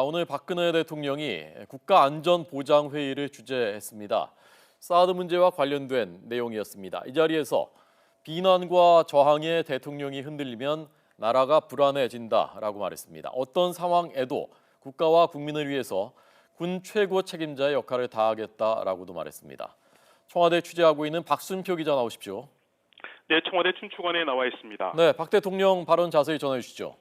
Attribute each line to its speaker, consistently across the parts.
Speaker 1: 오늘 박근혜 대통령이 국가안전보장회의를 주재했습니다. 사드 문제와 관련된 내용이었습니다. 이 자리에서 비난과 저항에 대통령이 흔들리면 나라가 불안해진다라고 말했습니다. 어떤 상황에도 국가와 국민을 위해서 군 최고 책임자의 역할을 다하겠다라고도 말했습니다. 청와대 취재하고 있는 박순표 기자 나오십시오.
Speaker 2: 네, 청와대 춘추관에 나와 있습니다.
Speaker 1: 네, 박 대통령 발언 자세히 전해 주시죠.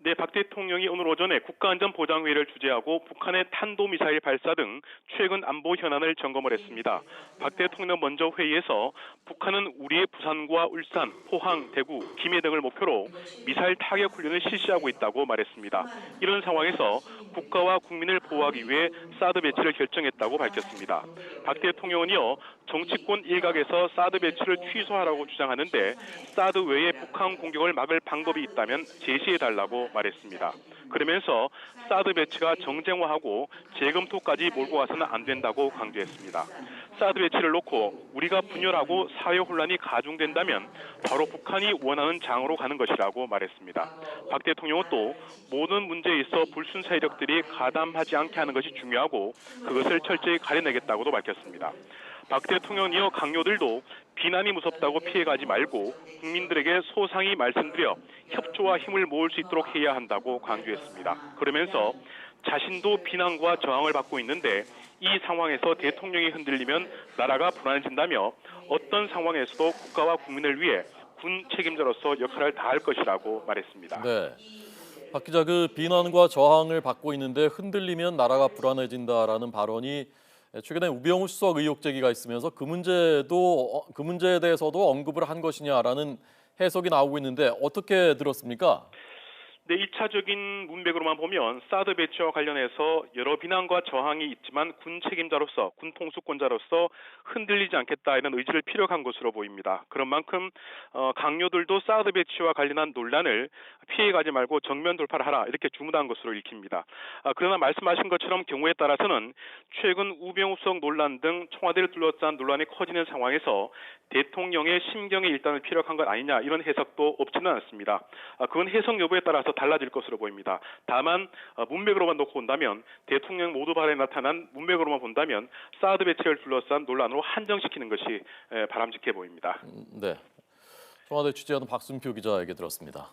Speaker 2: 네, 박 대통령이 오늘 오전에 국가안전보장회의를 주재하고 북한의 탄도미사일 발사 등 최근 안보 현안을 점검을 했습니다. 박 대통령 먼저 회의에서 북한은 우리의 부산과 울산, 포항, 대구, 김해 등을 목표로 미사일 타격 훈련을 실시하고 있다고 말했습니다. 이런 상황에서 국가와 국민을 보호하기 위해 사드 배치를 결정했다고 밝혔습니다. 박 대통령은 이어 정치권 일각에서 사드 배치를 취소하라고 주장하는데 사드 외에 북한 공격을 막을 방법이 있다면 제시해달라고 말했습니다. 그러면서 사드 배치가 정쟁화하고 재검토까지 몰고 가서는 안 된다고 강조했습니다. 사드 배치를 놓고 우리가 분열하고 사회 혼란이 가중된다면 바로 북한이 원하는 장으로 가는 것이라고 말했습니다. 박 대통령은 또 모든 문제에 있어 불순 세력들이 가담하지 않게 하는 것이 중요하고 그것을 철저히 가려내겠다고도 밝혔습니다. 박 대통령은 이어 강요들도 비난이 무섭다고 피해가지 말고 국민들에게 소상히 말씀드려 협조와 힘을 모을 수 있도록 해야 한다고 강조했습니다. 그러면서 자신도 비난과 저항을 받고 있는데 이 상황에서 대통령이 흔들리면 나라가 불안해진다며 어떤 상황에서도 국가와 국민을 위해 군 책임자로서 역할을 다할 것이라고 말했습니다.
Speaker 1: 네, 박 기자, 비난과 저항을 받고 있는데 흔들리면 나라가 불안해진다라는 발언이 최근에 우병우 수석 의혹 제기가 있으면서 그 문제에 대해서도 언급을 한 것이냐라는 해석이 나오고 있는데 어떻게 들었습니까?
Speaker 2: 네, 1차적인 문맥으로만 보면 사드 배치와 관련해서 여러 비난과 저항이 있지만 군 책임자로서, 군 통수권자로서 흔들리지 않겠다 이런 의지를 피력한 것으로 보입니다. 그런 만큼 강요들도 사드 배치와 관련한 논란을 피해가지 말고 정면 돌파를 하라 이렇게 주문한 것으로 읽힙니다. 그러나 말씀하신 것처럼 경우에 따라서는 최근 우병우 수석 논란 등 청와대를 둘러싼 논란이 커지는 상황에서 대통령의 심경의 일단을 피력한 것 아니냐 이런 해석도 없지는 않습니다. 그건 해석 여부에 따라서 달라질 것으로 보입니다. 다만 문맥으로만 놓고 본다면 대통령 모두 발언에 나타난 문맥으로만 본다면 사드 배치를 둘러싼 논란으로 한정시키는 것이 바람직해 보입니다.
Speaker 1: 네, 청와대 취재하는 박순표 기자에게 들었습니다.